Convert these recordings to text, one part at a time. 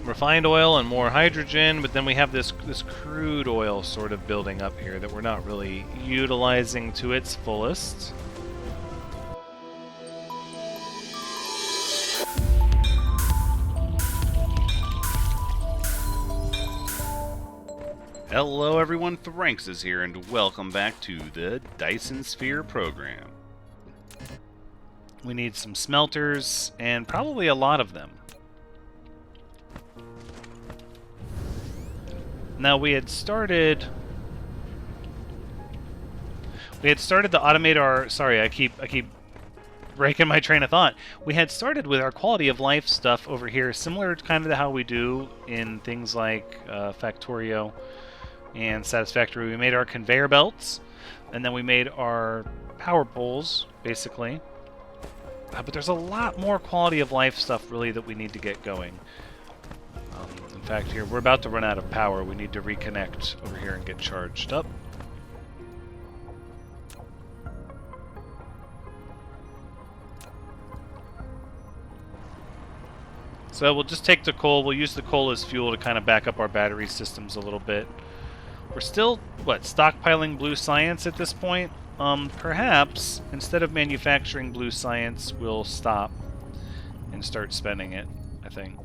refined oil and more hydrogen, but then we have this crude oil sort of building up here that we're not really utilizing to its fullest. Hello everyone, Thranks is here, and welcome back to the Dyson Sphere Program. We need some smelters, and probably a lot of them. Now we had started to automate our... Sorry, I keep breaking my train of thought. We had started with our quality of life stuff over here, similar to kind of how we do in things like Factorio and Satisfactory. We made our conveyor belts, and then we made our power poles, basically. But there's a lot more quality of life stuff, really, that we need to get going. In fact, here, we're about to run out of power. We need to reconnect over here and get charged up. So we'll just take the coal. We'll use the coal as fuel to kind of back up our battery systems a little bit. We're still, stockpiling blue science at this point? Perhaps, instead of manufacturing blue science, we'll stop and start spending it, I think.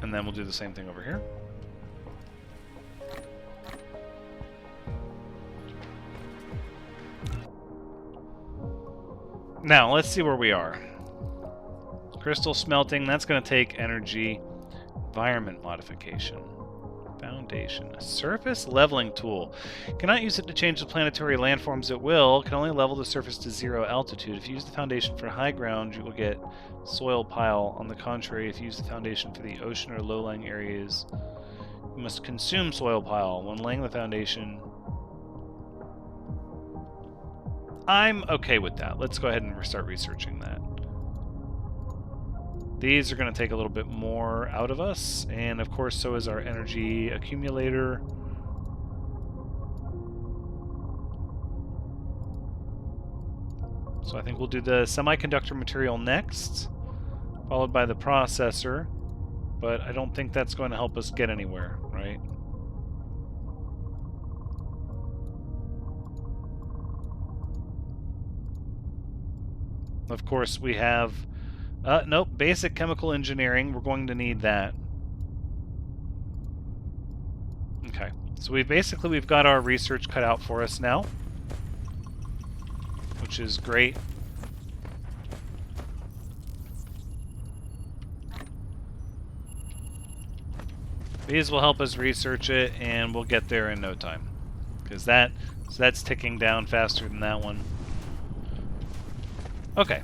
And then we'll do the same thing over here. Now, let's see where we are. Crystal smelting, that's going to take energy. Environment modification. Foundation. A surface leveling tool. Cannot use it to change the planetary landforms at will. Can only level the surface to 0 altitude. If you use the foundation for high ground, you will get soil pile. On the contrary, if you use the foundation for the ocean or low-lying areas, you must consume soil pile. When laying the foundation... I'm okay with that. Let's go ahead and start researching that. These are going to take a little bit more out of us, and of course so is our energy accumulator. So I think we'll do the semiconductor material next, followed by the processor, but I don't think that's going to help us get anywhere, right? Of course we have... nope, basic chemical engineering. We're going to need that. Okay, so we've got our research cut out for us now, which is great. These will help us research it, and we'll get there in no time, because that's ticking down faster than that one. Okay.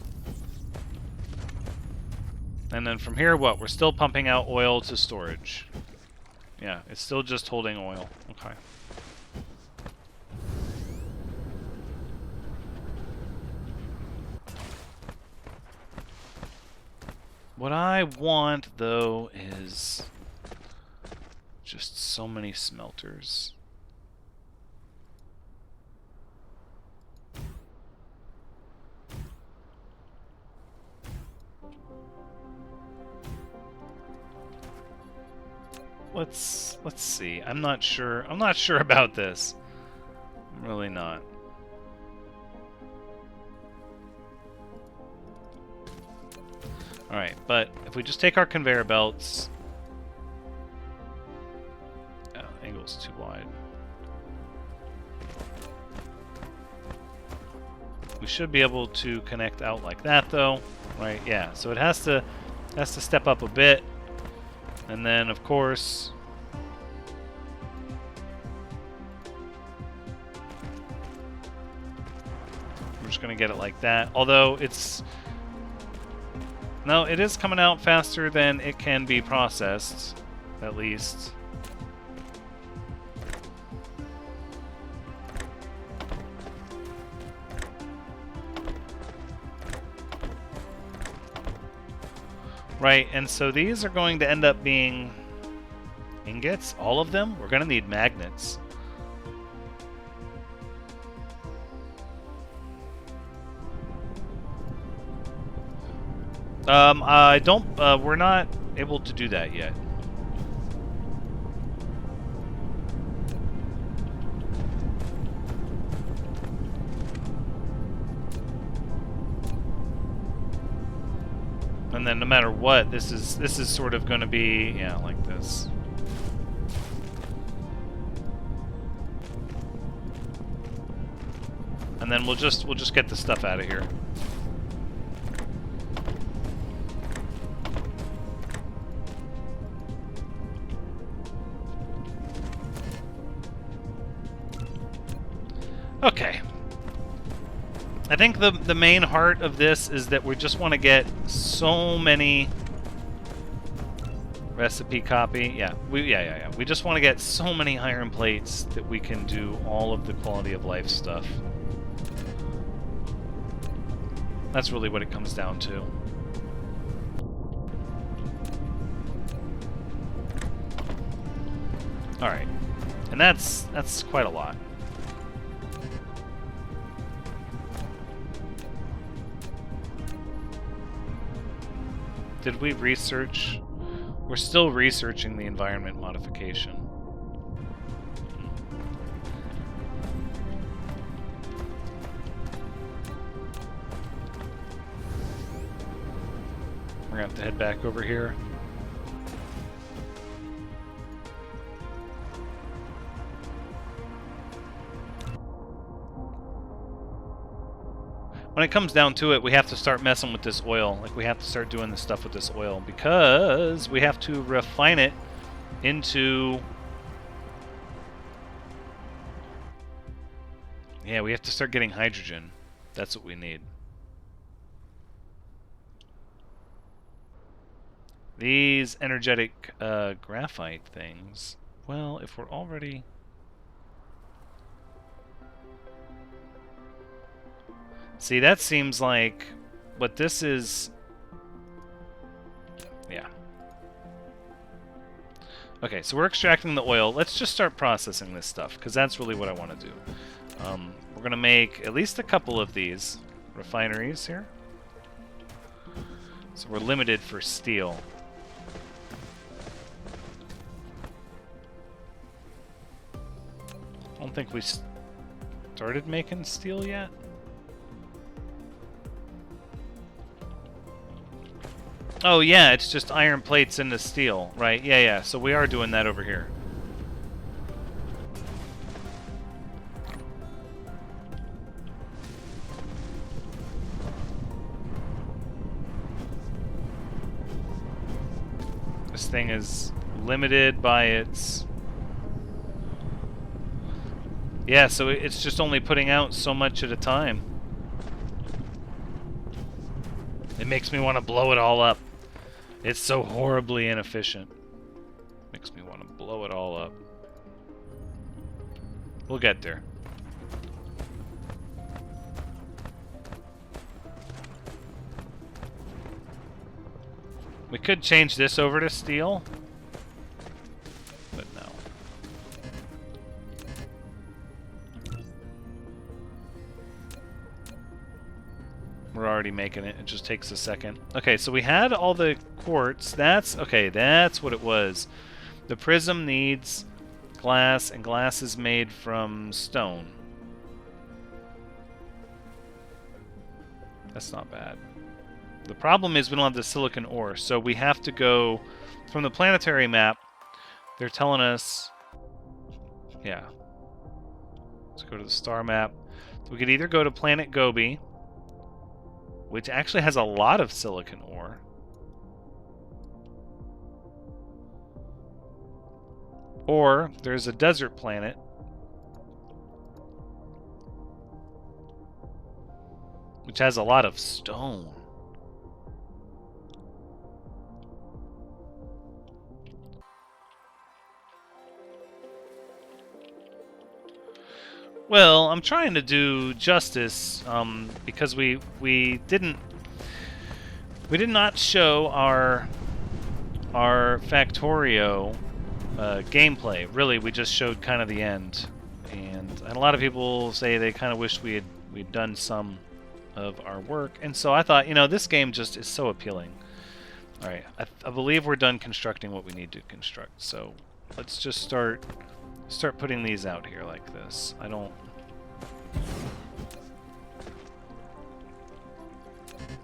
And then from here, what? We're still pumping out oil to storage. Yeah, it's still just holding oil. Okay. What I want, though, is just so many smelters. Let's see. I'm not sure about this. I'm really not. Alright, but if we just take our conveyor belts... Oh, angle's too wide. We should be able to connect out like that, though. Right, yeah. So it has to step up a bit. And then, of course, we're just going to get it like that. Although it's... No, it is coming out faster than it can be processed, at least. Right, and so these are going to end up being ingots, all of them. We're going to need magnets. I don't. We're not able to do that yet. And then no matter what, this is sort of going to be, yeah, like this. And then we'll just get the stuff out of here. Okay. I think the main heart of this is that we just want to get so many recipe copy. Yeah, we just want to get so many iron plates that we can do all of the quality of life stuff. That's really what it comes down to. All right, and that's quite a lot. Did we research? We're still researching the environment modification. We're gonna have to head back over here. When it comes down to it, we have to start messing with this oil. Like, we have to start doing this stuff with this oil because we have to refine it into... Yeah, we have to start getting hydrogen. That's what we need. These energetic graphite things. Well, if we're already... See, that seems like what this is... Yeah. Okay, so we're extracting the oil. Let's just start processing this stuff, because that's really what I want to do. We're going to make at least a couple of these refineries here. So we're limited for steel. I don't think we started making steel yet. Oh yeah, it's just iron plates into steel, right? Yeah, so we are doing that over here. This thing is limited by its... Yeah, so it's just only putting out so much at a time. It makes me want to blow it all up. It's so horribly inefficient. Makes me want to blow it all up. We'll get there. We could change this over to steel, but no. We're already making it. It just takes a second. Okay, so we had all the quartz. That's what it was. The prism needs glass, and glass is made from stone. That's not bad. The problem is we don't have the silicon ore, so we have to go from the planetary map. They're telling us, yeah. Let's go to the star map. So we could either go to planet Gobi, which actually has a lot of silicon ore. Or there's a desert planet which has a lot of stone. Well, I'm trying to do justice because we did not show our Factorio gameplay. Really, we just showed kind of the end, and a lot of people say they kind of wish we'd done some of our work. And so I thought, you know, this game just is so appealing. All right, I believe we're done constructing what we need to construct. So let's just start putting these out here like this. I don't...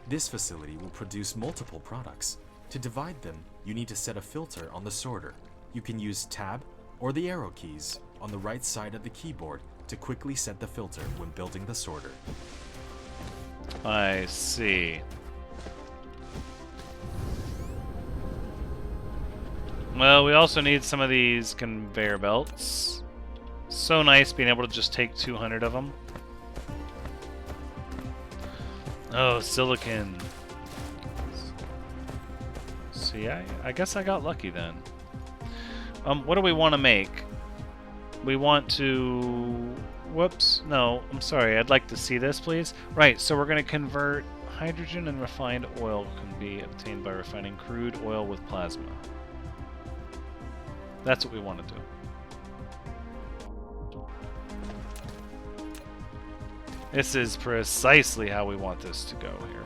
This facility will produce multiple products. To divide them, you need to set a filter on the sorter. You can use Tab or the arrow keys on the right side of the keyboard to quickly set the filter when building the sorter. I see. Well, we also need some of these conveyor belts. So nice being able to just take 200 of them. Oh, silicon. See, I guess I got lucky then. What do we want to make? We want to... Whoops. No, I'm sorry. I'd like to see this, please. Right, so we're going to convert hydrogen and refined oil can be obtained by refining crude oil with plasma. That's what we want to do. This is precisely how we want this to go here.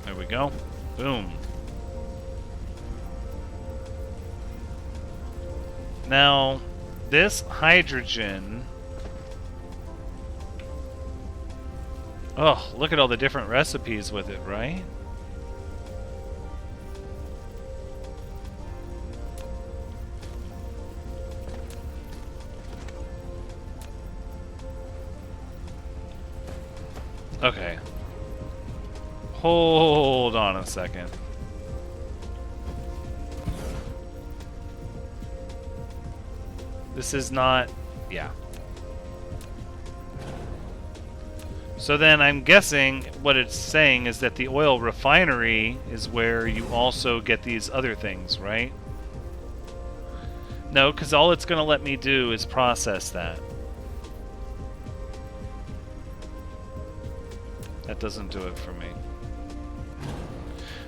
There we go. Boom. Now, this hydrogen... Oh, look at all the different recipes with it, right? Okay. Hold on a second. This is not... Yeah. So then I'm guessing what it's saying is that the oil refinery is where you also get these other things, right? No, because all it's going to let me do is process that. That doesn't do it for me.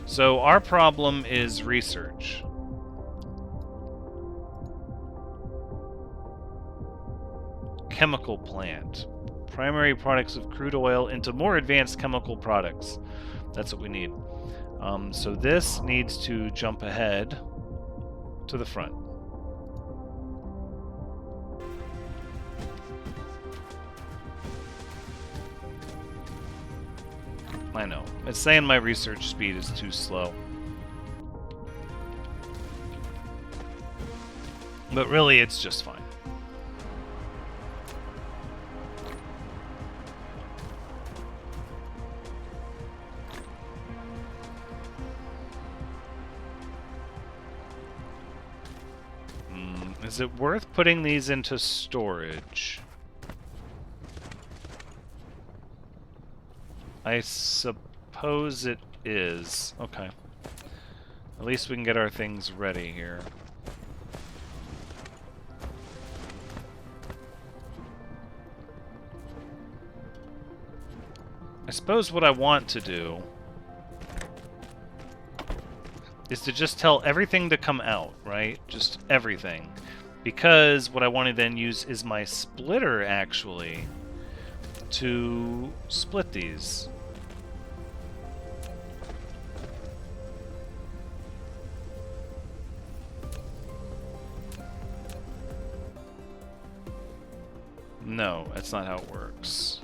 So our problem is research. Chemical plant. Primary products of crude oil into more advanced chemical products. That's what we need. So this needs to jump ahead to the front. I know. It's saying my research speed is too slow. But really, it's just fine. Is it worth putting these into storage? I suppose it is. Okay. At least we can get our things ready here. I suppose what I want to do is to just tell everything to come out, right? Just everything. Because what I want to then use is my splitter, actually, to split these. No, that's not how it works.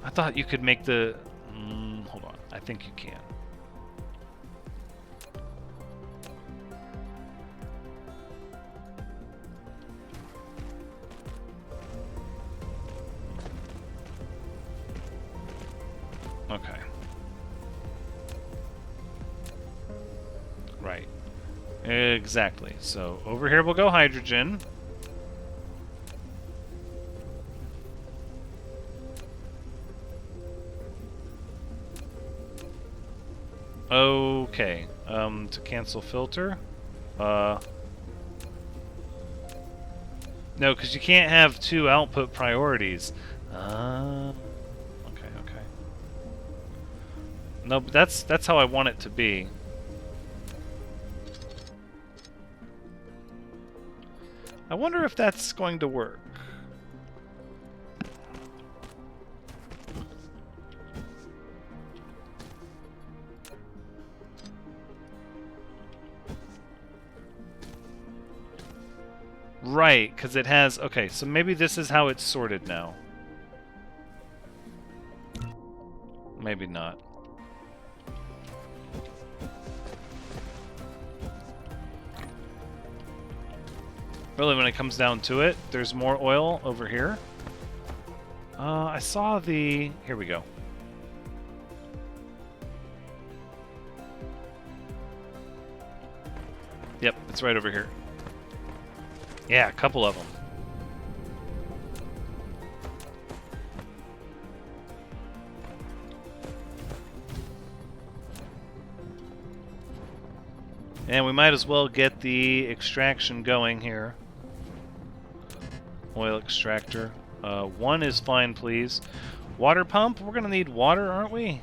I thought you could make the... hold on. I think you can. Okay. Right. Exactly. So over here we'll go hydrogen. Okay. To cancel filter. No, because you can't have two output priorities. Okay. No, but that's how I want it to be. I wonder if that's going to work. Right, because it has... Okay, so maybe this is how it's sorted now. Maybe not. Really, when it comes down to it, there's more oil over here. I saw the... Here we go. Yep, it's right over here. Yeah, a couple of them. And we might as well get the extraction going here. Oil extractor. One is fine, please. Water pump? We're gonna need water, aren't we?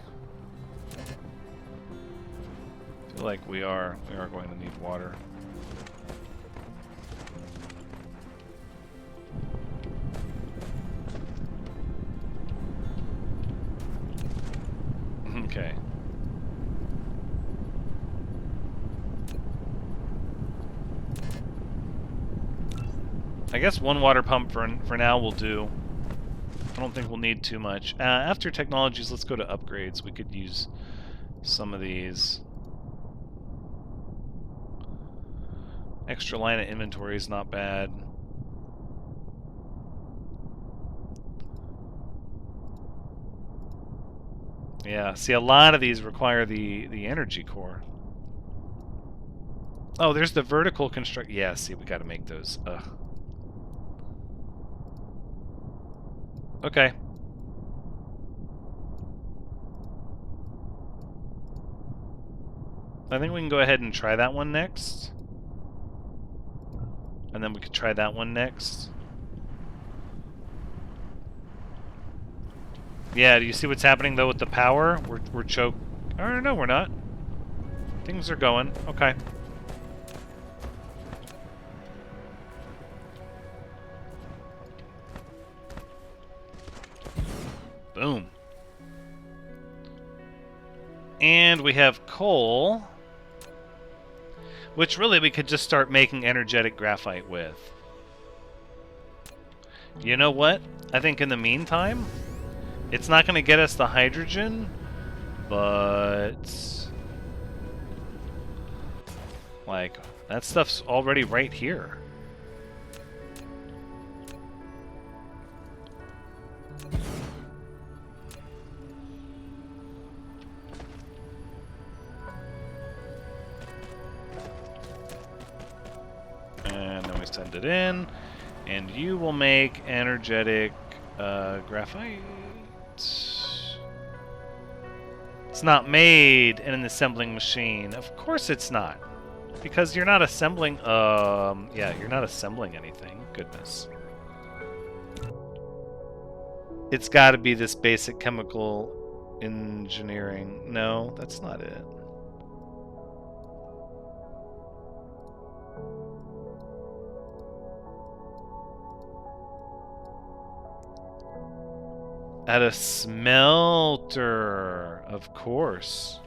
I feel like we are. We are going to need water. Okay. I guess one water pump for now will do. I don't think we'll need too much. After technologies, let's go to upgrades. We could use some of these. Extra line of inventory is not bad. Yeah, see, a lot of these require the energy core. Oh, there's the vertical construct. Yeah, see, we got to make those. Ugh. Okay. I think we can go ahead and try that one next. And then we could try that one next. Yeah, do you see what's happening though with the power? We're choked. Oh, no, we're not. Things are going. Okay. Boom. And we have coal, which really we could just start making energetic graphite with. You know what? I think in the meantime, it's not going to get us the hydrogen, but like that stuff's already right here. And then we send it in, and you will make energetic graphite. It's not made in an assembling machine. Of course it's not. Because you're not assembling, yeah, you're not assembling anything. Goodness. It's got to be this basic chemical engineering. No, that's not it. At a smelter, of course.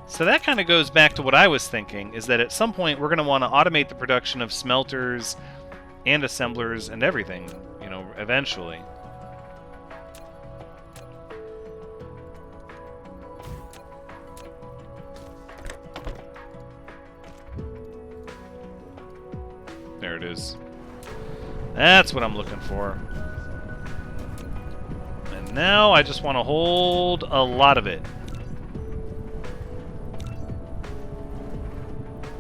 So that kind of goes back to what I was thinking, is that at some point we're going to want to automate the production of smelters and assemblers and everything, you know, eventually. There it is. That's what I'm looking for. And now I just want to hold a lot of it.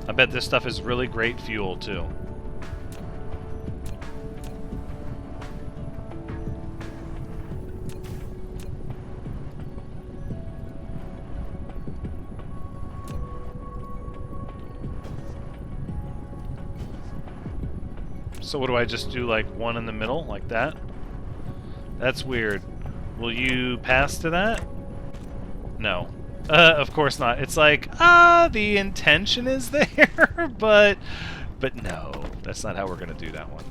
I bet this stuff is really great fuel, too. So what do I just do, like one in the middle, like that? That's weird. Will you pass to that? No. Of course not. It's like, the intention is there, but no, that's not how we're gonna do that one.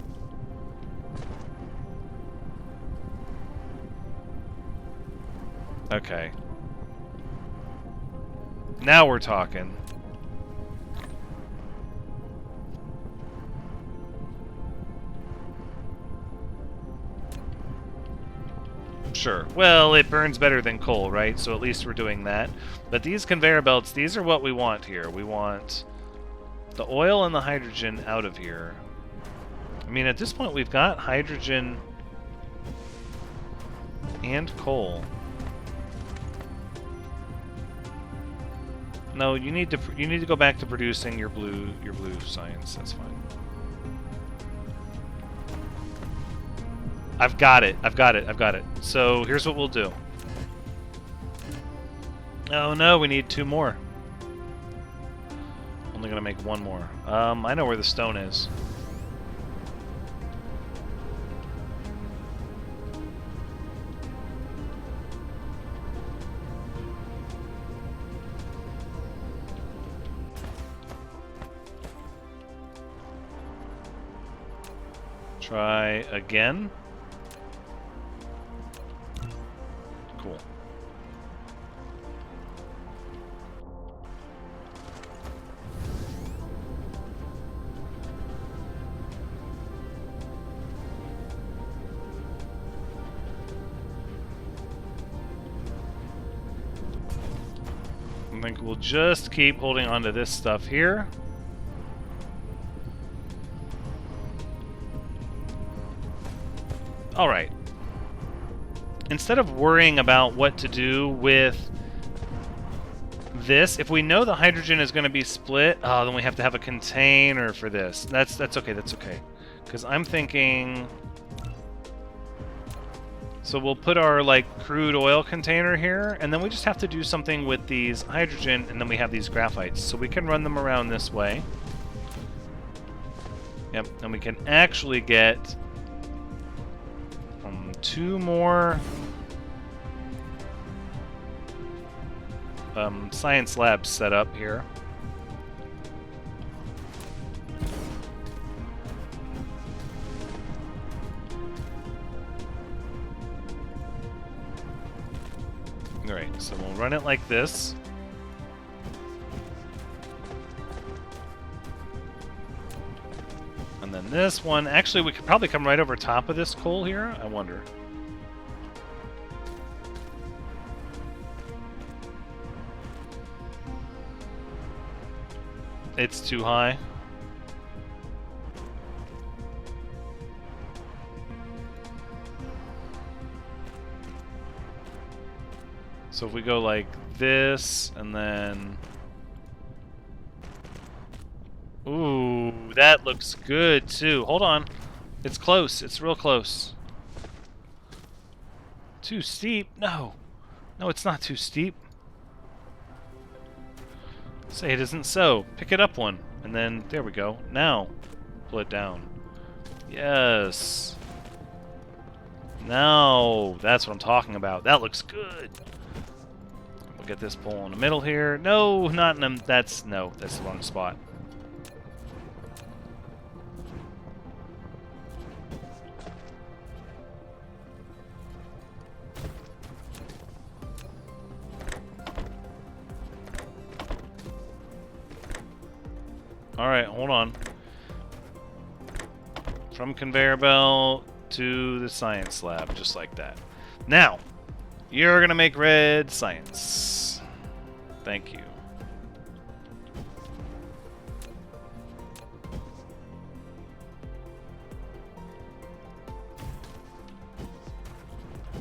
Okay. Now we're talking. Sure. Well, it burns better than coal, right? So at least we're doing that. But these conveyor belts, these are what we want here. We want the oil and the hydrogen out of here. I mean, at this point, we've got hydrogen and coal. No, you need to go back to producing your blue science. That's fine. I've got it. So here's what we'll do. Oh no, we need 2 more. Only gonna make 1 more. I know where the stone is. Try again. Cool. I think we'll just keep holding on to this stuff here. Alright. Instead of worrying about what to do with this, if we know the hydrogen is going to be split, then we have to have a container for this. That's okay, that's okay. Because I'm thinking... So we'll put our, like, crude oil container here, and then we just have to do something with these hydrogen, and then we have these graphites. So we can run them around this way. Yep, and we can actually get 2 more science labs set up here. Alright, so we'll run it like this. And then this one, actually we could probably come right over top of this coal here, I wonder. It's too high. So if we go like this, and then... Ooh, that looks good too. Hold on. It's close. It's real close. Too steep? No. No, it's not too steep. Say it isn't so. Pick it up one. And then, there we go. Now, pull it down. Yes. Now, that's what I'm talking about. That looks good. We'll get this pole in the middle here. No, not in them. That's the wrong spot. Alright, hold on. From conveyor belt to the science lab, just like that. Now, you're gonna make red science. Thank you.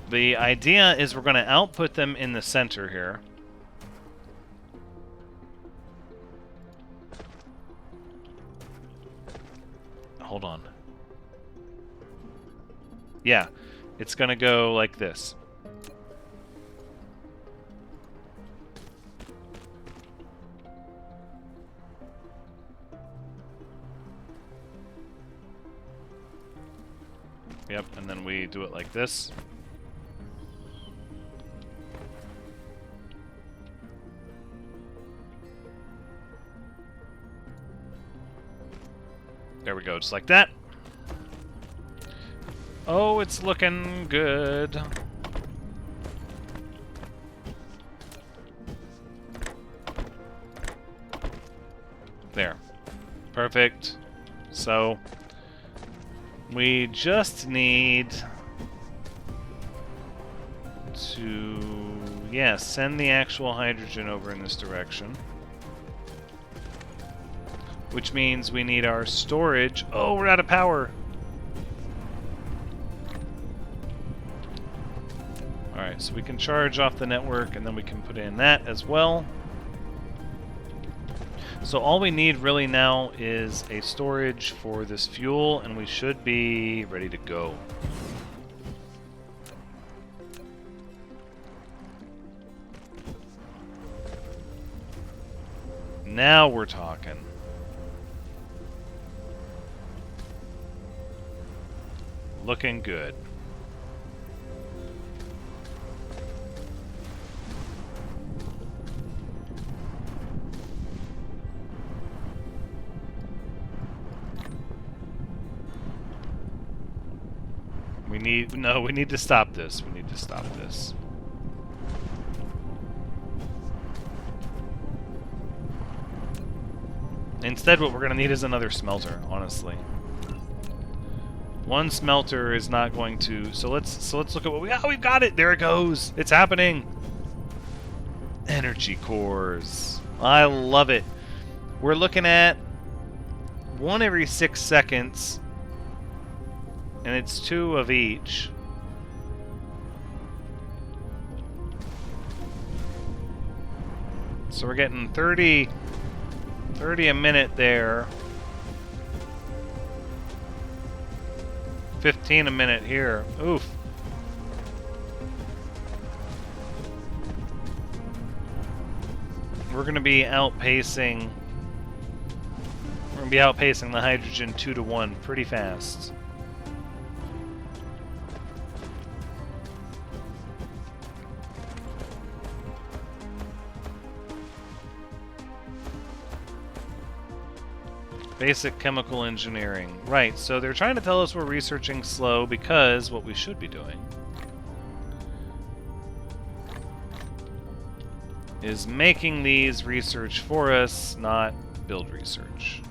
The idea is we're gonna output them in the center here. Hold on. Yeah, it's gonna go like this. Yep, and then we do it like this. There we go, just like that. Oh, it's looking good. There. Perfect. So, we just need to, yeah, send the actual hydrogen over in this direction. Which means we need our storage. Oh, we're out of power. Alright, so we can charge off the network and then we can put in that as well. So all we need really now is a storage for this fuel and we should be ready to go. Now we're talking. Looking good. We need to stop this. We need to stop this. Instead, what we're going to need is another smelter, honestly. One smelter is not going to... So let's look at what we got. Oh, we've got it! There it goes! It's happening! Energy cores. I love it. We're looking at 1 every 6 seconds. And it's 2 of each. So we're getting 30 a minute there. 15 a minute here. Oof. We're going to be outpacing the hydrogen 2 to 1 pretty fast. Basic chemical engineering. Right, so they're trying to tell us we're researching slow because what we should be doing is making these research for us, not build research.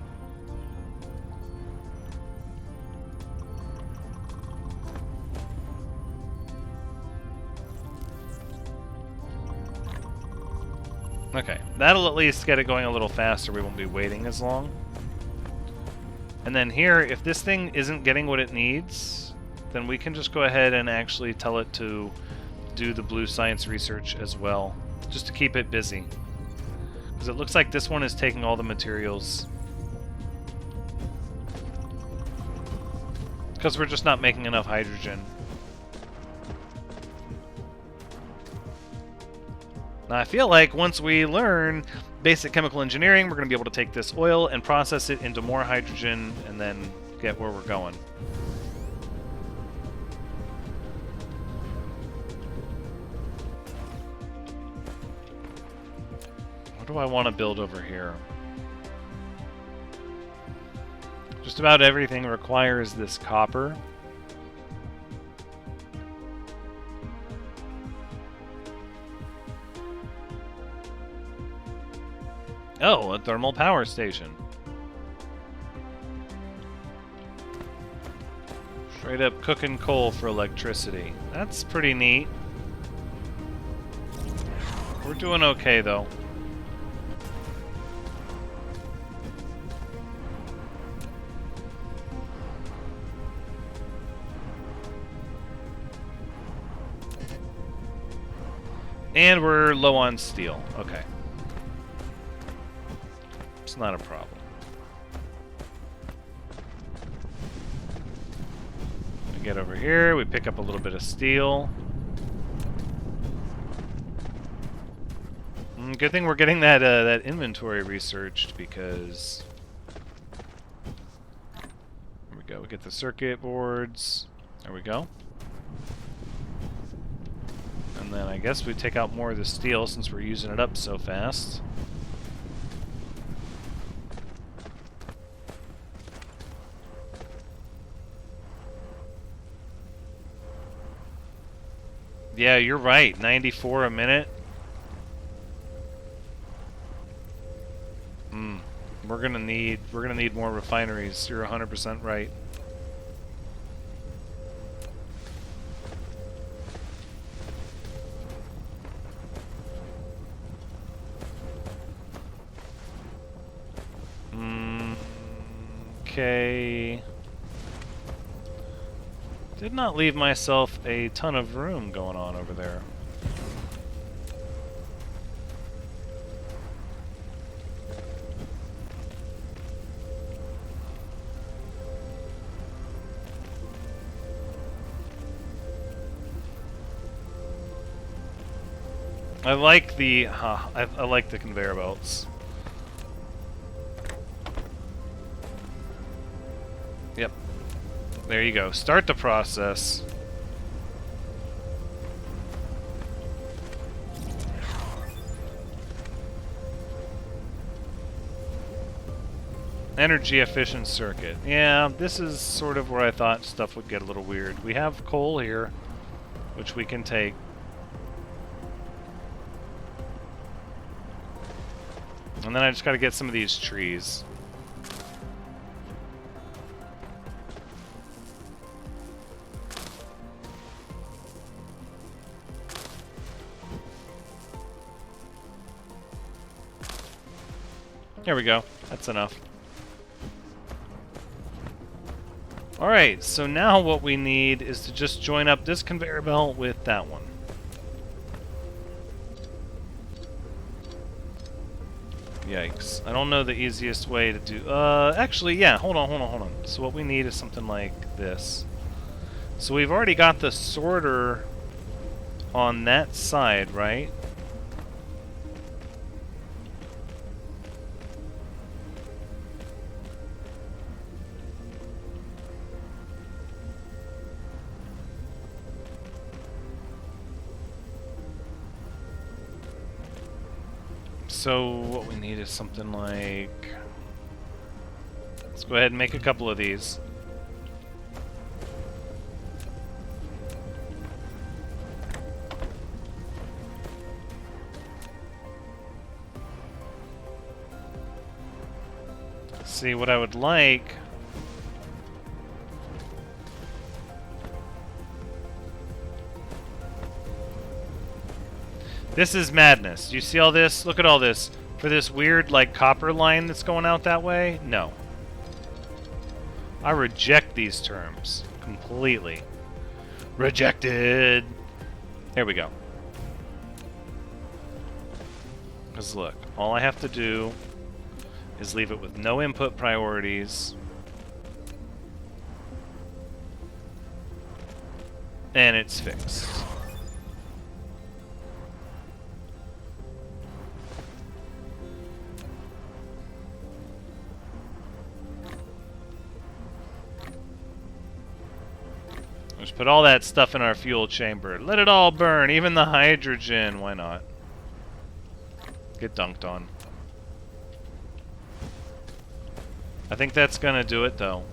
Okay, that'll at least get it going a little faster. We won't be waiting as long. And then here, if this thing isn't getting what it needs, then we can just go ahead and actually tell it to do the blue science research as well, just to keep it busy. Because it looks like this one is taking all the materials. Because we're just not making enough hydrogen. Now I feel like once we learn basic chemical engineering, we're going to be able to take this oil and process it into more hydrogen and then get where we're going. What do I want to build over here? Just about everything requires this copper. Oh, a thermal power station. Straight up cooking coal for electricity. That's pretty neat. We're doing okay, though. And we're low on steel. Okay. It's not a problem. We get over here, we pick up a little bit of steel. Good thing we're getting that that inventory researched because there we go. We get the circuit boards. There we go. And then I guess we take out more of the steel since we're using it up so fast. Yeah, you're right. 94 a minute. We're gonna need more refineries. You're 100% right. Okay. Did not leave myself a ton of room going on over there. I like the I like the conveyor belts. Yep. There you go. Start the process. Energy efficient circuit. Yeah, this is sort of where I thought stuff would get a little weird. We have coal here, which we can take. And then I just gotta get some of these trees. There we go. That's enough. Alright, so now what we need is to just join up this conveyor belt with that one. Yikes. I don't know the easiest way to do... actually, yeah, hold on. So what we need is something like this. So we've already got the sorter on that side, right? So what we need is something like... Let's go ahead and make a couple of these. See, what I would like... This is madness. Do you see all this? Look at all this. For this weird, like, copper line that's going out that way? No. I reject these terms. Completely. Rejected! There we go. Because look, all I have to do is leave it with no input priorities. And it's fixed. Let's put all that stuff in our fuel chamber. Let it all burn, even the hydrogen. Why not? Get dunked on. I think that's gonna do it, though.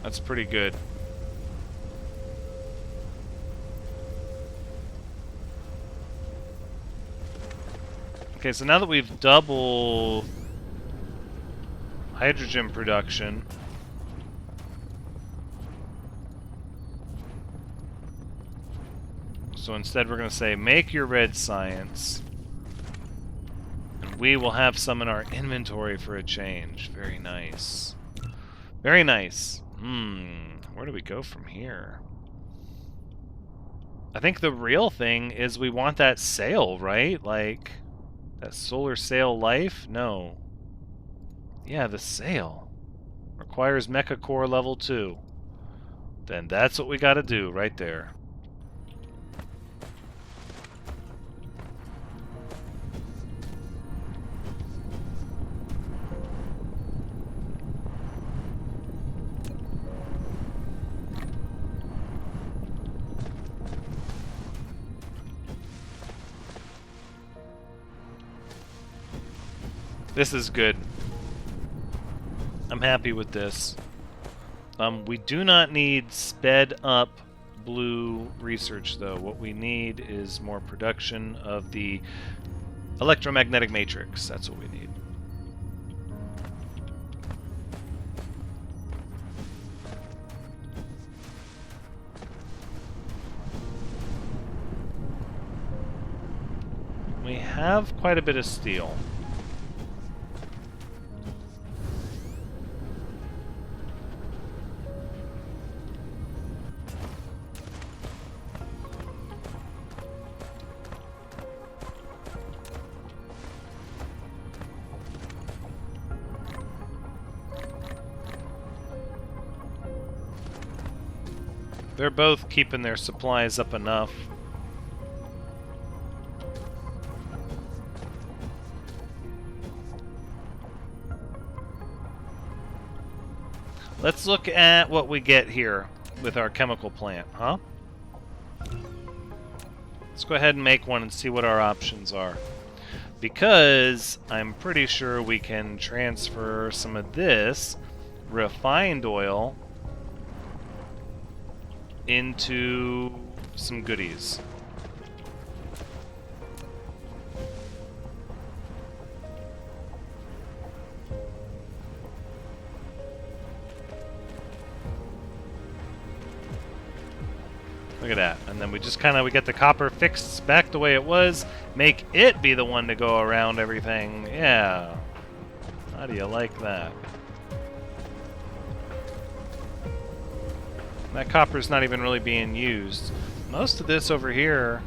That's pretty good. Okay, so now that we've doubled hydrogen production, so instead we're going to say make your red science, and we will have some in our inventory for a change. Very nice. Very nice. Where do we go from here? I think the real thing is we want that sail, right? Like, that solar sail life? No. Yeah, the sail. Requires mecha core level 2. Then that's what we gotta do right there. This is good. I'm happy with this. We do not need sped up blue research, though. What we need is more production of the electromagnetic matrix. That's what we need. We have quite a bit of steel. They're both keeping their supplies up enough. Let's look at what we get here with our chemical plant, huh? Let's go ahead and make one and see what our options are. Because I'm pretty sure we can transfer some of this refined oil into some goodies. Look at that. And then we just we get the copper fixed back the way it was, make it be the one to go around everything. Yeah. How do you like that? That copper's not even really being used. Most of this over here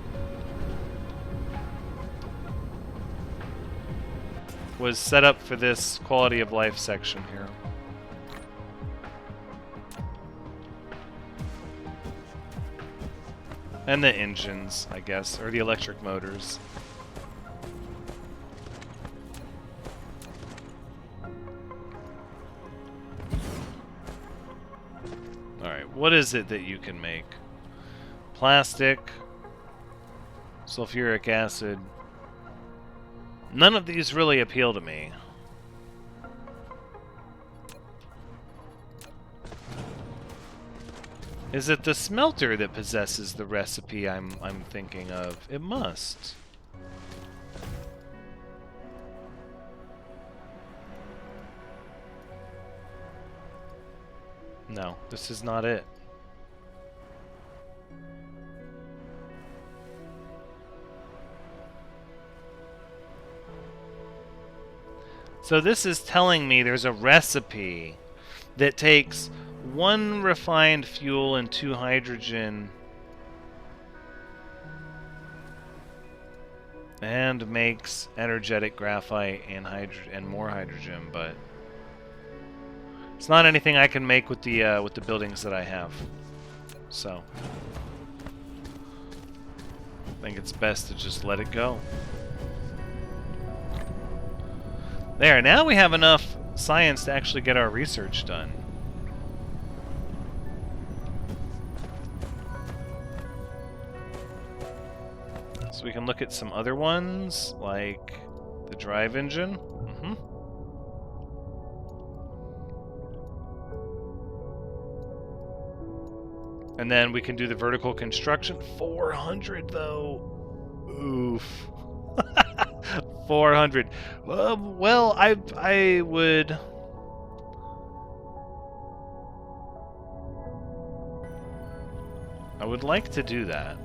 was set up for this quality of life section here. And the engines, I guess, or the electric motors. Alright, what is it that you can make? Plastic, sulfuric acid. None of these really appeal to me. Is it the smelter that possesses the recipe I'm thinking of? It must. No, this is not it. So this is telling me there's a recipe that takes 1 refined fuel and 2 hydrogen and makes energetic graphite and more hydrogen, but it's not anything I can make with the buildings that I have. So I think it's best to just let it go. There, now we have enough science to actually get our research done. So we can look at some other ones, like the drive engine. And then we can do the vertical construction. 400 though. Oof. 400. Well, I would. I would like to do that.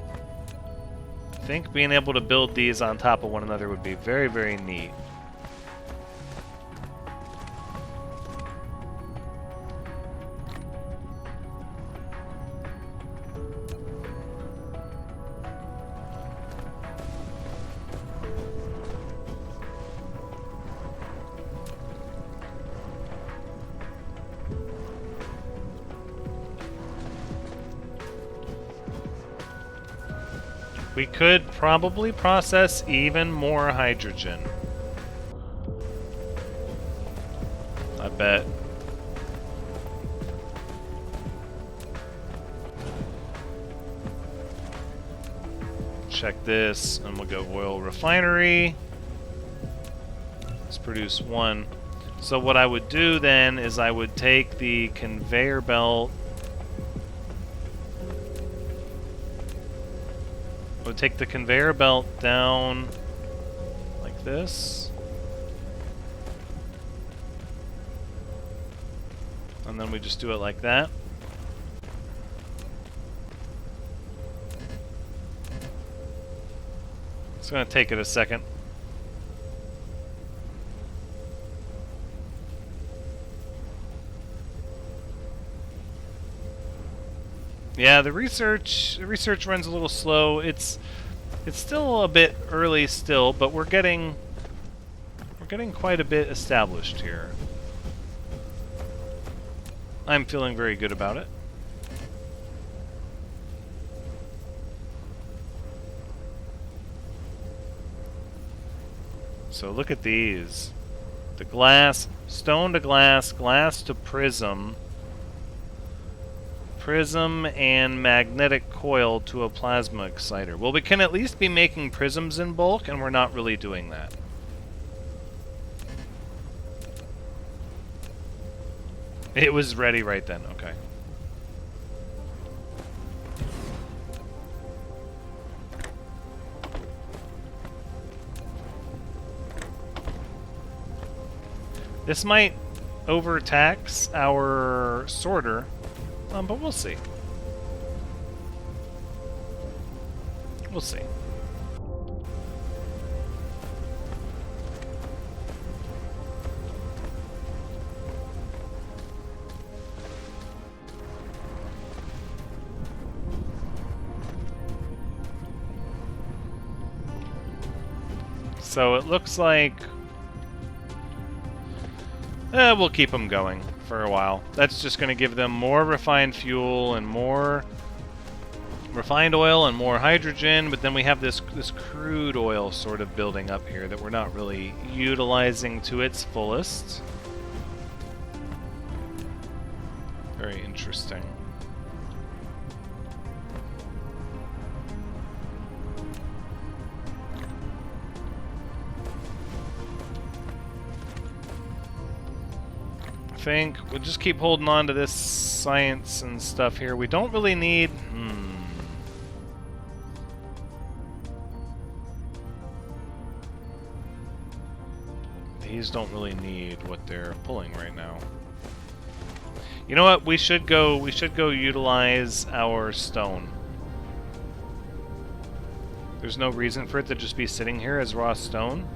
I think being able to build these on top of one another would be very, very neat. We could probably process even more hydrogen. I bet. Check this, and we'll go oil refinery. Let's produce 1. So what I would do then is I would take the conveyor belt. I would take the conveyor belt down like this. And then we just do it like that. It's going to take it a second. Yeah, the research runs a little slow. It's still a bit early still, but we're getting quite a bit established here. I'm feeling very good about it. So look at these. The glass, stone to glass, glass to prism. Prism and magnetic coil to a plasma exciter. Well, we can at least be making prisms in bulk, and we're not really doing that. It was ready right then, okay. This might overtax our sorter. But we'll see. We'll see. So it looks like we'll keep them going for a while. That's just going to give them more refined fuel and more refined oil and more hydrogen, but then we have this crude oil sort of building up here that we're not really utilizing to its fullest. Very interesting. I think we'll just keep holding on to this science and stuff here. We don't really need... These don't really need what they're pulling right now. You know what? We should go utilize our stone. There's no reason for it to just be sitting here as raw stone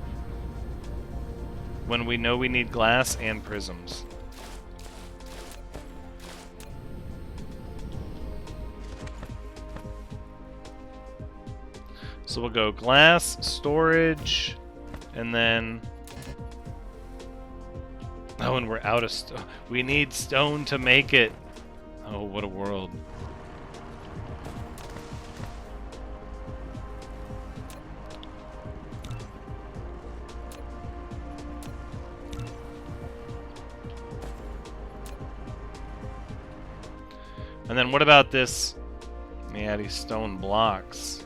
when we know we need glass and prisms. So we'll go glass, storage, and then... Oh, and we're out of stone. We need stone to make it. Oh, what a world. And then what about this? Yeah, these stone blocks.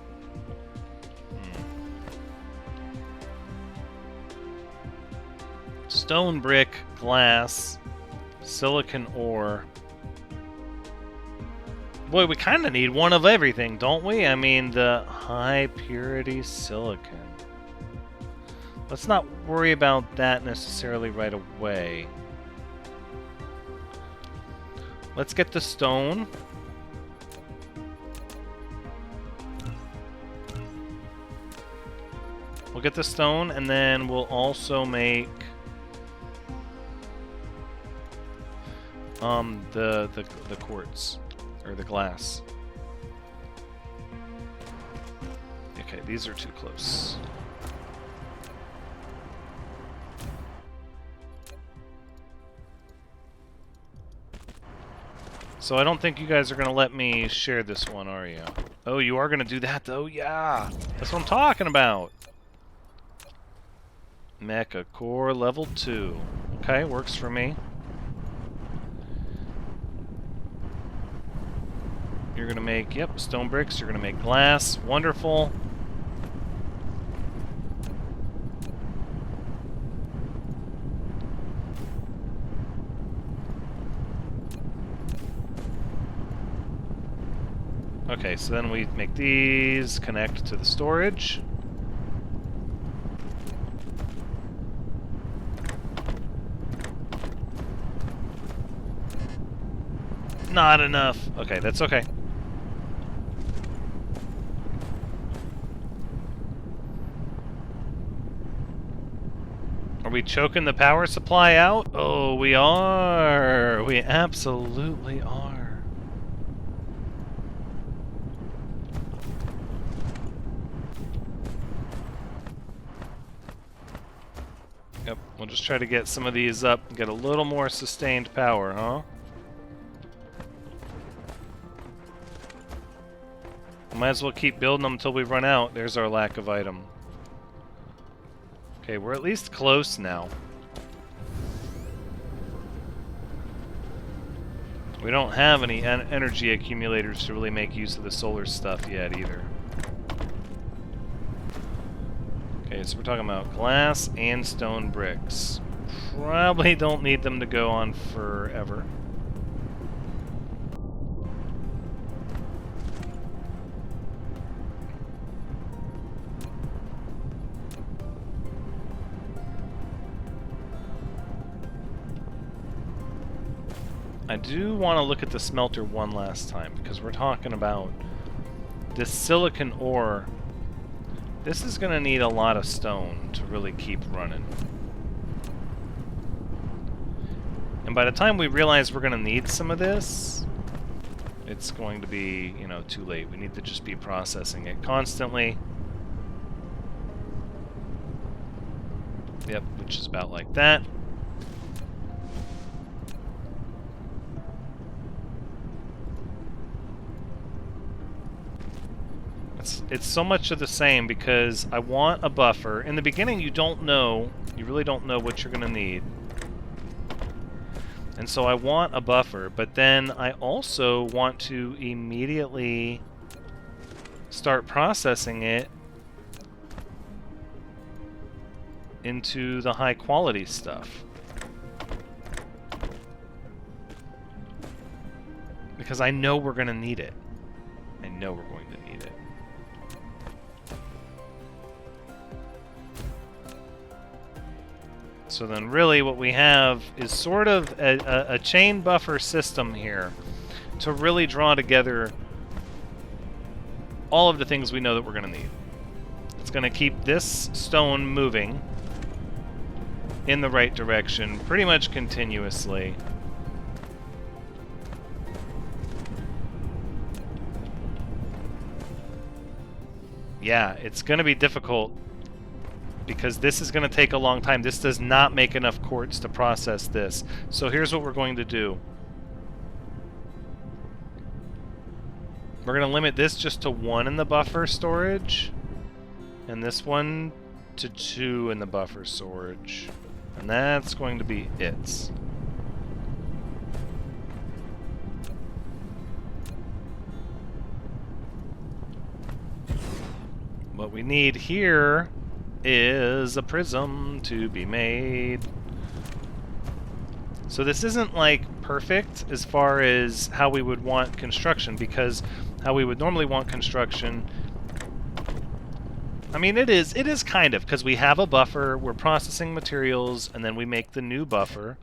Stone brick, glass, silicon ore. Boy, we kind of need one of everything, don't we? I mean, the high purity silicon. Let's not worry about that necessarily right away. Let's get the stone. We'll get the stone, and then we'll also make the quartz or the glass. Okay, these are too close. So I don't think you guys are going to let me share this one, are you? Oh, you are going to do that, though? Yeah! That's what I'm talking about! Mecha Core Level 2. Okay, works for me. You're going to make, yep, stone bricks. You're going to make glass. Wonderful. Okay, so then we make these connect to the storage. Not enough. Okay, that's okay. Are we choking the power supply out? Oh, we are. We absolutely are. Yep, we'll just try to get some of these up and get a little more sustained power, huh? We might as well keep building them until we run out. There's our lack of item. Okay, we're at least close now. We don't have any energy accumulators to really make use of the solar stuff yet either. Okay, so we're talking about glass and stone bricks. Probably don't need them to go on forever. I do want to look at the smelter one last time, because we're talking about this silicon ore. This is going to need a lot of stone to really keep running. And by the time we realize we're going to need some of this, it's going to be, you know, too late. We need to just be processing it constantly. Yep, which is about like that. It's so much of the same because I want a buffer. In the beginning, you don't know. You really don't know what you're going to need. And so I want a buffer, but then I also want to immediately start processing it into the high quality stuff. Because I know we're going to need it. I know we're going to need it. So then really what we have is sort of a chain buffer system here to really draw together all of the things we know that we're going to need. It's going to keep this stone moving in the right direction pretty much continuously. Yeah, it's going to be difficult because this is going to take a long time. This does not make enough quartz to process this. So here's what we're going to do. We're going to limit this just to 1 in the buffer storage, and this one to 2 in the buffer storage. And that's going to be it. What we need here is a prism to be made. So this isn't like perfect as far as how we would want construction, because how we would normally want construction, I mean, it is kind of, because we have a buffer, we're processing materials, and then we make the new buffer.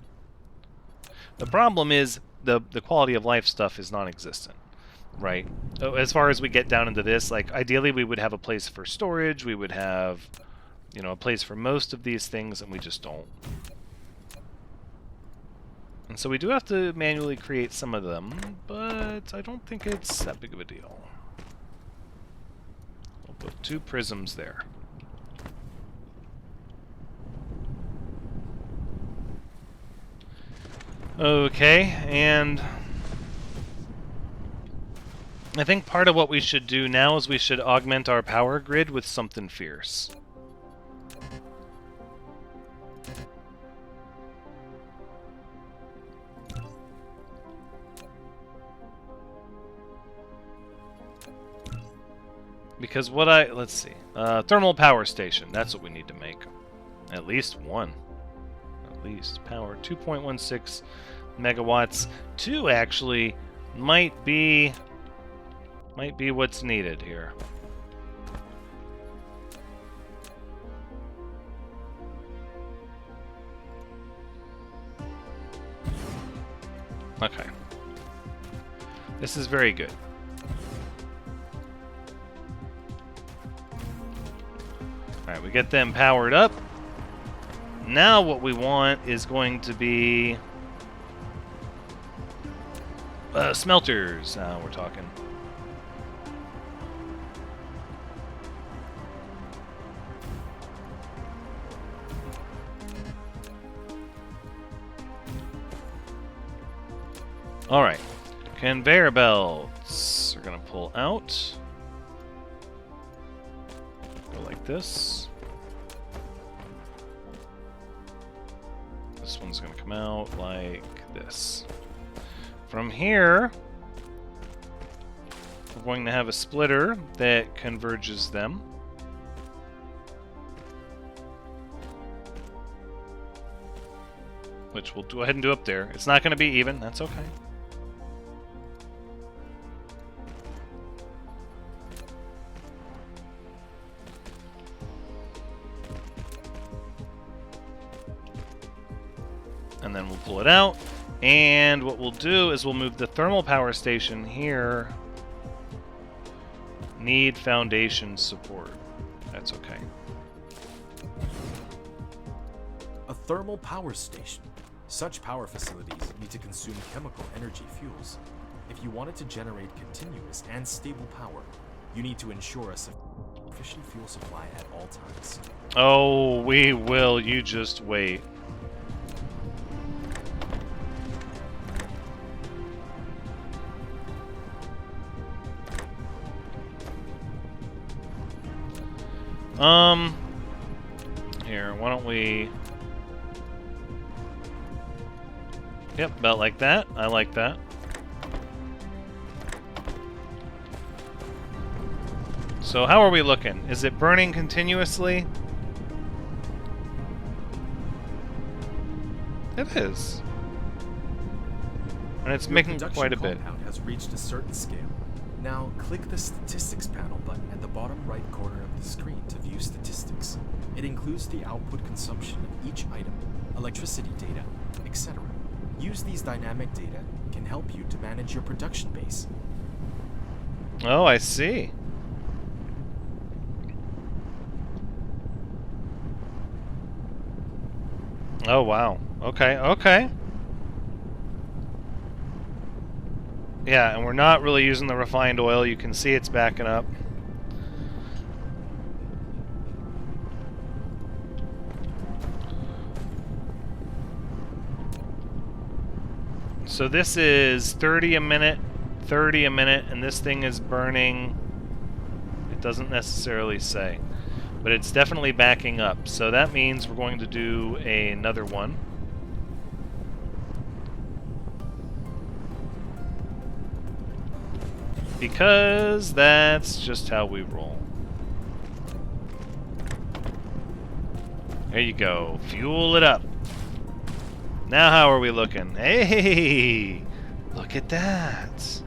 The problem is the quality of life stuff is non-existent, right? As far as we get down into this, like ideally we would have a place for storage, we would have, you know, a place for most of these things, and we just don't. And so we do have to manually create some of them, but I don't think it's that big of a deal. We'll put 2 prisms there. Okay, and I think part of what we should do now is we should augment our power grid with something fierce. Because what let's see, thermal power station, that's what we need to make. At least 1. At least. Power 2.16 megawatts. 2 actually might be Might be what's needed here. Okay. This is very good. Alright, we get them powered up. Now what we want is going to be smelters. We're talking. Alright. Conveyor belts are going to pull out. Go like this. This one's going to come out like this. From here, we're going to have a splitter that converges them. Which we'll go ahead and do up there. It's not going to be even, that's okay. And then we'll pull it out. And what we'll do is we'll move the thermal power station here. Need foundation support. That's okay. A thermal power station. Such power facilities need to consume chemical energy fuels. If you want it to generate continuous and stable power, you need to ensure a sufficient fuel supply at all times. Oh, we will. You just wait. Here, why don't we... Yep, about like that. I like that. So how are we looking? Is it burning continuously? It is. And it's making quite a bit. Your production compound has reached a certain scale. Now, click the Statistics panel button at the bottom right corner of the screen to view statistics. It includes the output consumption of each item, electricity data, etc. Use these dynamic data can help you to manage your production base. Oh, I see. Oh, wow. Okay, okay. Yeah, and we're not really using the refined oil. You can see it's backing up. So this is 30 a minute, 30 a minute, and this thing is burning. It doesn't necessarily say, but it's definitely backing up. So that means we're going to do another one. Because that's just how we roll. There you go. Fuel it up. Now how are we looking? Hey! Look at that.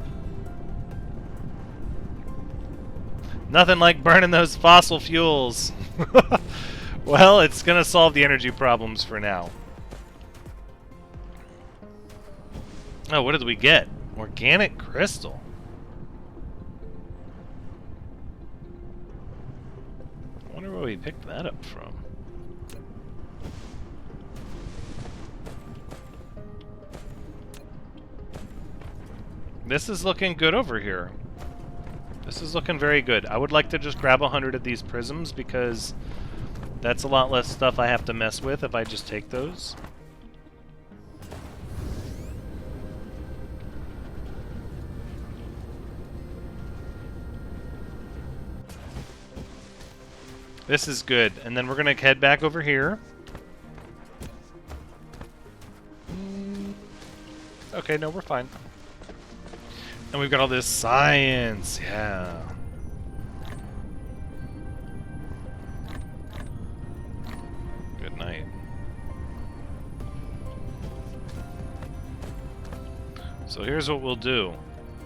Nothing like burning those fossil fuels. Well, it's going to solve the energy problems for now. Oh, what did we get? Organic crystal. I wonder where we picked that up from. This is looking good over here. This is looking very good. I would like to just grab 100 of these prisms because that's a lot less stuff I have to mess with if I just take those. This is good. And then we're going to head back over here. Okay, no, we're fine. And we've got all this science, yeah. Good night. So here's what we'll do.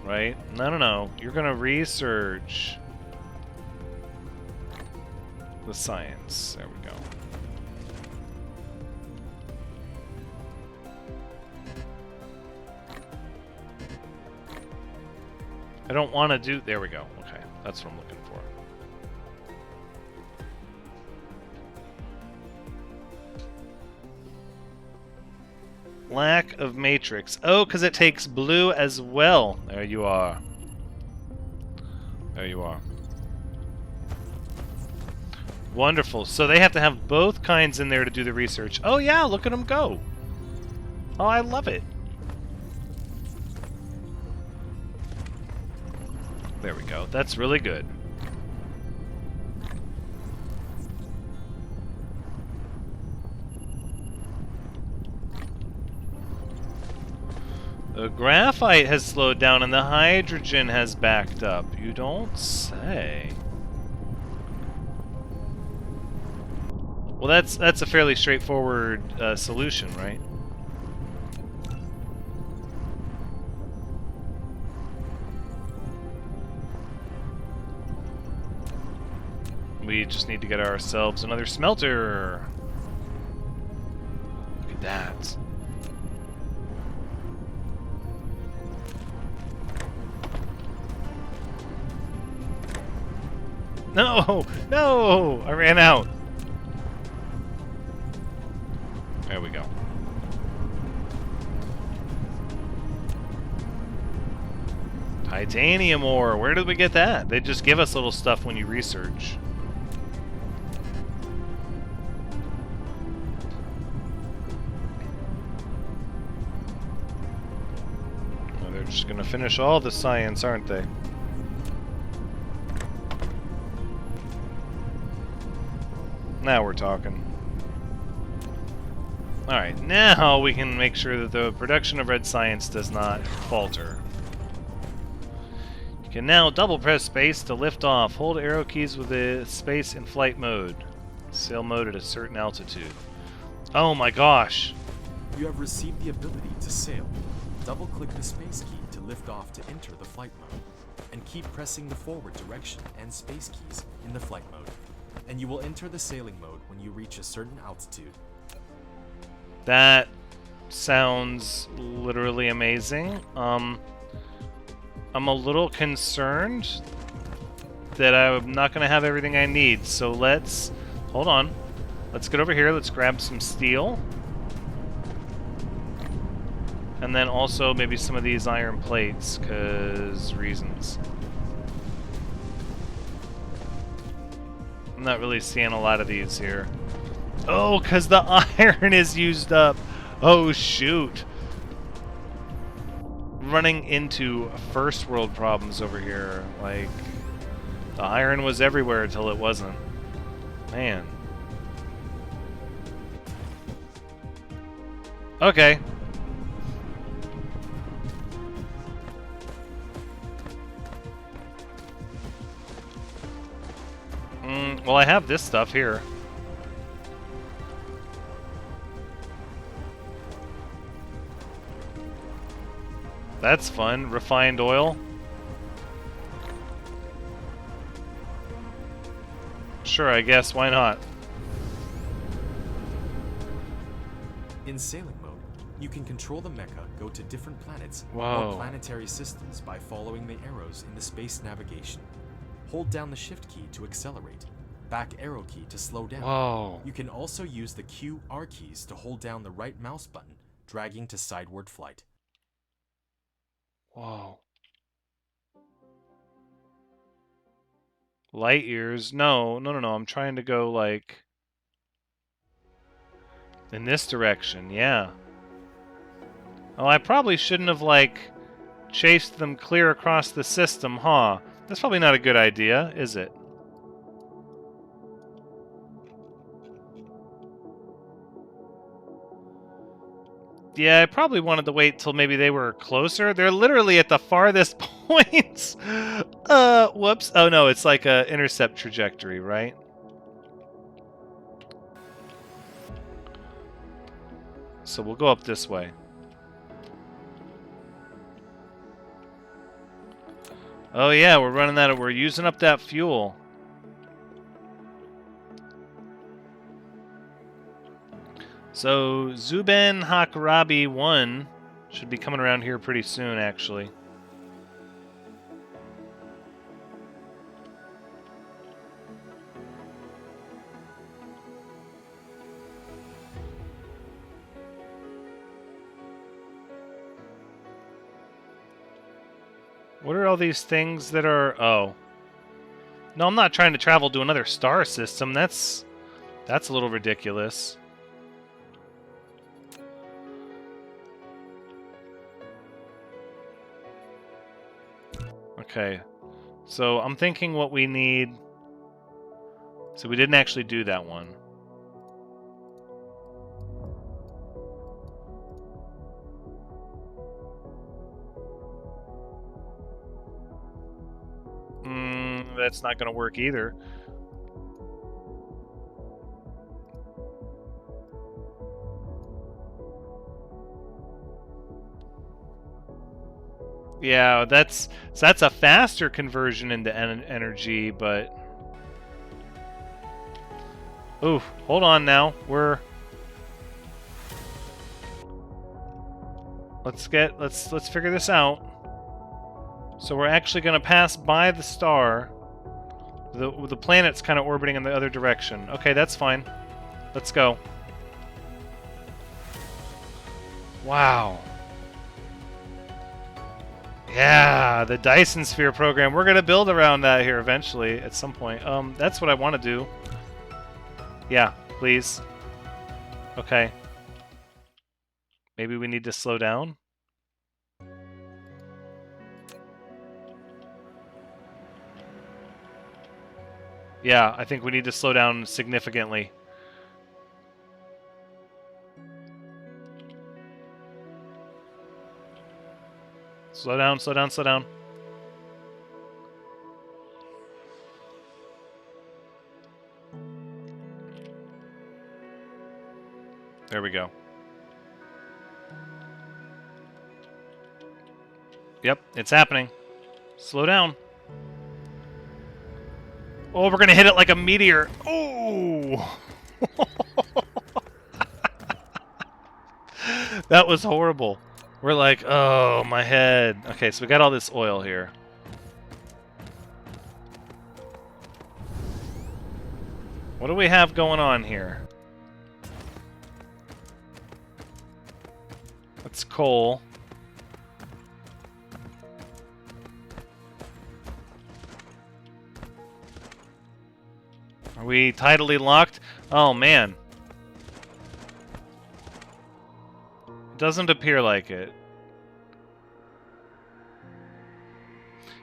right? No. You're gonna research the science. There we go. I don't want to do... There we go. Okay, that's what I'm looking for. Lack of matrix. Oh, because it takes blue as well. There you are. There you are. Wonderful. So they have to have both kinds in there to do the research. Oh yeah, look at them go. Oh, I love it. There we go. That's really good. The graphite has slowed down and the hydrogen has backed up. You don't say. Well, that's a fairly straightforward solution, right? We just need to get ourselves another smelter. Look at that. No! No! I ran out. There we go. Titanium ore. Where did we get that? They just give us little stuff when you research. Well, they're just gonna finish all the science, aren't they? Now we're talking. Alright, now we can make sure that the production of red science does not falter. You can now double press space to lift off. Hold arrow keys with the space in flight mode. Sail mode at a certain altitude. Oh my gosh! You have received the ability to sail. Double-click the space key to lift off to enter the flight mode, and keep pressing the forward direction and space keys in the flight mode, and you will enter the sailing mode when you reach a certain altitude. That sounds literally amazing. I'm a little concerned that I'm not going to have everything I need, so let's... Hold on. Let's get over here, let's grab some steel. And then also maybe some of these iron plates, because reasons. I'm not really seeing a lot of these here. Oh, because the iron is used up. Oh, shoot. Running into first world problems over here. Like, the iron was everywhere until it wasn't. Man. Okay. Well, I have this stuff here. That's fun. Refined oil. Sure, I guess. Why not? In sailing mode, you can control the mecha go to different planets Whoa. or planetary systems by following the arrows in the space navigation. Hold down the shift key to accelerate. Back arrow key to slow down. Whoa. You can also use the Q/R keys to hold down the right mouse button, dragging to sideward flight. Whoa. Light years? No. I'm trying to go, like... in this direction, yeah. Oh, I probably shouldn't have, like, chased them clear across the system, huh? That's probably not a good idea, is it? Yeah, I probably wanted to wait till maybe they were closer. They're literally at the farthest points. Whoops. Oh no, it's like a intercept trajectory, right? So we'll go up this way. Oh yeah, we're running that. We're using up that fuel. So Zuben Hakrabi 1 should be coming around here pretty soon, actually. What are all these things that are... Oh. No, I'm not trying to travel to another star system. That's a little ridiculous. Okay. So I'm thinking what we need... So we didn't actually do that one. That's not going to work either. Yeah, that's a faster conversion into energy, but... Ooh, hold on now. Let's figure this out. So we're actually going to pass by the star. The planet's kind of orbiting in the other direction. Okay, that's fine. Let's go. Wow. Yeah, the Dyson Sphere Program. We're going to build around that here eventually at some point. That's what I want to do. Yeah, please. Okay. Maybe we need to slow down? Yeah, I think we need to slow down significantly. Slow down, slow down, slow down. There we go. Yep, it's happening. Slow down. Oh, we're gonna hit it like a meteor. Oh! That was horrible. We're like, oh, my head. Okay, so we got all this oil here. What do we have going on here? That's coal. Are we tidally locked? Oh, man. It doesn't appear like it.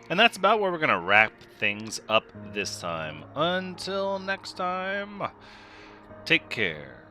And that's about where we're going to wrap things up this time. Until next time, take care.